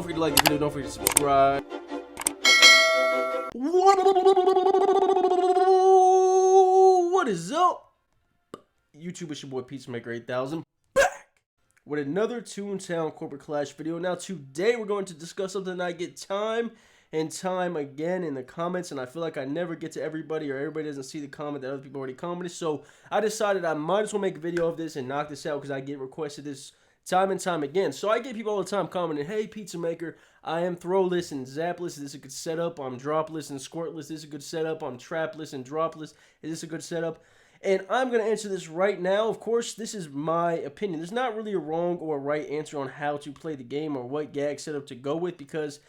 Don't forget to like the video. Don't forget to subscribe. What is up? YouTube, it's your boy Peacemaker 8000 back with another Toontown Corporate Clash video. Now today we're going to discuss something that I get time and time again in the comments, and I feel like I never get to everybody, or everybody doesn't see the comment that other people already commented. So I decided I might as well make a video of this and knock this out because I get requested this time and time again. So I get people all the time commenting, hey Pizza Maker, I am throwless and zapless. Is this a good setup? I'm dropless and squirtless. Is this a good setup? I'm trapless and dropless. Is this a good setup? And I'm going to answer this right now. Of course, this is my opinion. There's not really a wrong or a right answer on how to play the game or what gag setup to go with, because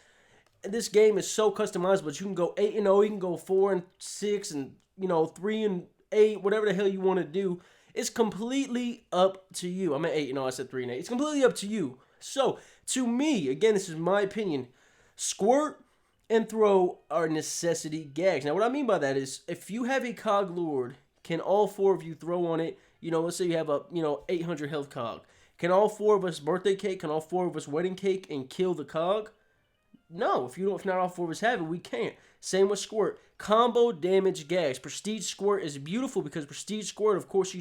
this game is so customizable. But you can go 8-0, you can go 4-6, and 3-8, whatever the hell you want to do. It's completely up to you. I'm at 8-0, I said 3-8. It's completely up to you. So, to me, again, this is my opinion, squirt and throw are necessity gags. Now, what I mean by that is, if you have a cog lured, can all four of you throw on it? Let's say you have a 800 health cog. Can all four of us birthday cake? Can all four of us wedding cake and kill the cog? No, if not all four of us have it, we can't. Same with squirt. Combo damage gags. Prestige squirt is beautiful because prestige squirt, of course,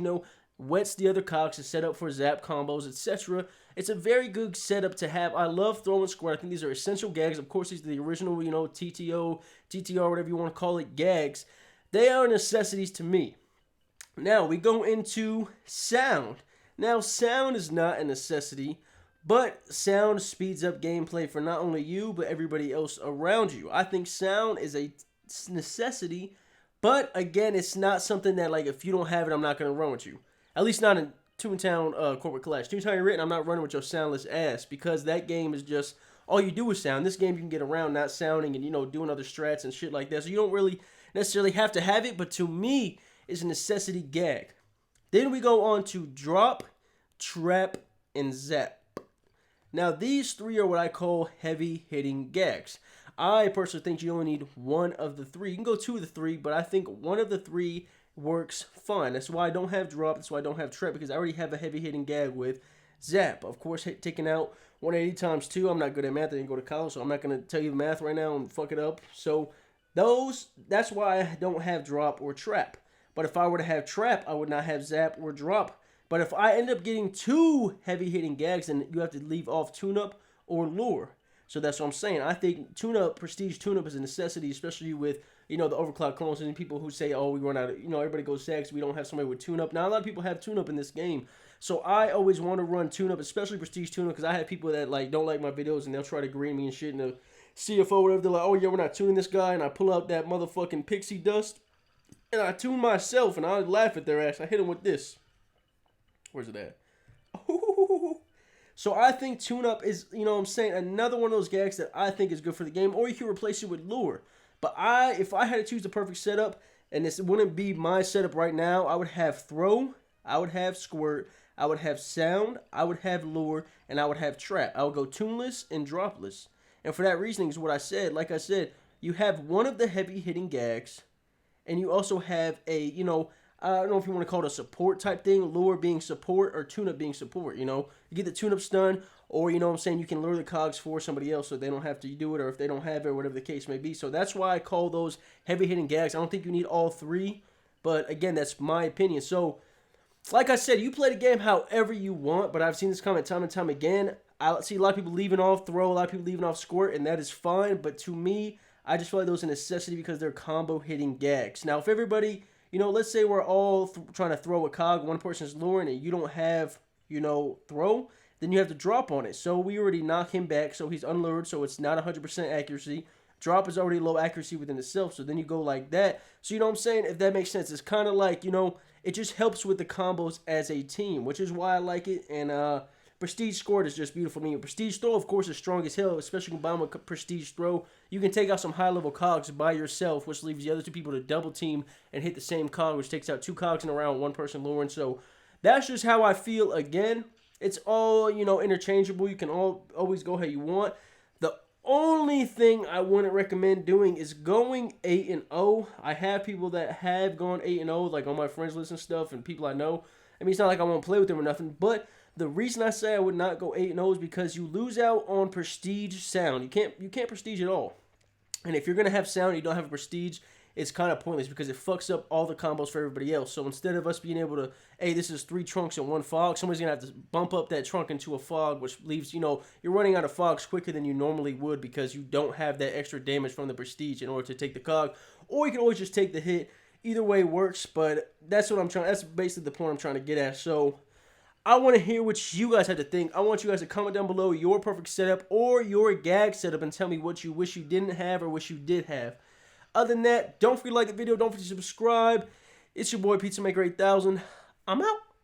wets the other cogs to set up for zap combos, etc. It's a very good setup to have. I love throwing squirt. I think these are essential gags. Of course, these are the original, TTO, TTR, whatever you want to call it, gags. They are necessities to me. Now, we go into sound. Now, sound is not a necessity, but sound speeds up gameplay for not only you, but everybody else around you. I think sound is a necessity, but again, it's not something that, like, if you don't have it, I'm not going to run with you. At least not in Toontown Corporate Clash. Toontown Written, I'm not running with your soundless ass, because that game is just, all you do is sound. This game you can get around not sounding and, doing other strats and shit like that, so you don't really necessarily have to have it, but to me, it's a necessity gag. Then we go on to drop, trap, and zap. Now, these three are what I call heavy-hitting gags. I personally think you only need one of the three. You can go two of the three, but I think one of the three works fine. That's why I don't have drop. That's why I don't have trap, because I already have a heavy-hitting gag with zap. Of course, taking out 180 times 2. I'm not good at math. I didn't go to college, so I'm not going to tell you the math right now and fuck it up. So, that's why I don't have drop or trap. But if I were to have trap, I would not have zap or drop. But if I end up getting two heavy-hitting gags, then you have to leave off tune-up or lure. So that's what I'm saying. I think tune-up, prestige tune-up is a necessity, especially with, the overclock clones and people who say, oh, we run out of, everybody goes sags, we don't have somebody with tune-up. Now, a lot of people have tune-up in this game. So I always want to run tune-up, especially prestige tune-up, because I have people that, don't like my videos, and they'll try to green me and shit, and the CFO or whatever, they're like, oh, yeah, we're not tuning this guy, and I pull out that motherfucking pixie dust, and I tune myself, and I laugh at their ass. I hit them with this. Where's it at? So I think tune-up is, another one of those gags that I think is good for the game. Or you can replace it with lure. But if I had to choose the perfect setup, and this wouldn't be my setup right now, I would have throw, I would have squirt, I would have sound, I would have lure, and I would have trap. I would go tuneless and dropless. And for that reasoning is what I said. Like I said, you have one of the heavy-hitting gags, and you also have a, I don't know if you want to call it a support type thing, lure being support or tune-up being support, You get the tune-up stun, or, you can lure the cogs for somebody else so they don't have to do it, or if they don't have it, or whatever the case may be. So that's why I call those heavy-hitting gags. I don't think you need all three, but again, that's my opinion. So, like I said, you play the game however you want, but I've seen this comment time and time again. I see a lot of people leaving off throw, a lot of people leaving off squirt, and that is fine, but to me, I just feel like those are a necessity because they're combo-hitting gags. Now, if everybody, let's say we're all trying to throw a cog, one person's luring, and you don't have, throw, then you have to drop on it. So we already knock him back, so he's unlured, so it's not 100% accuracy. Drop is already low accuracy within itself, so then you go like that. So, what I'm saying? If that makes sense, it's kind of like, it just helps with the combos as a team, which is why I like it, and, Prestige squirt is just beautiful to me. Prestige throw, of course, is strong as hell, especially combined with prestige throw. You can take out some high-level cogs by yourself, which leaves the other two people to double team and hit the same cog, which takes out two cogs in a round, one person luring. So that's just how I feel. Again, it's all, interchangeable. You can always go how you want. The Only thing I wouldn't recommend doing is going 8-0. I have people that have gone 8-0, like on my friends list and stuff, and people I know. I mean, it's not like I won't play with them or nothing, but the reason I say I would not go 8-0 is because you lose out on prestige sound. You can't prestige at all. And if you're gonna have sound and you don't have a prestige, it's kind of pointless because it fucks up all the combos for everybody else. So instead of us being able to, hey, this is 3 trunks and 1 fog, somebody's gonna have to bump up that trunk into a fog, which leaves, you're running out of fogs quicker than you normally would because you don't have that extra damage from the prestige in order to take the cog. Or you can always just take the hit. Either way works, but that's basically the point I'm trying to get at. So I want to hear what you guys have to think. I want you guys to comment down below your perfect setup or your gag setup and tell me what you wish you didn't have or wish you did have. Other than that, don't forget to like the video. Don't forget to subscribe. It's your boy Pizza Maker 8000. I'm out.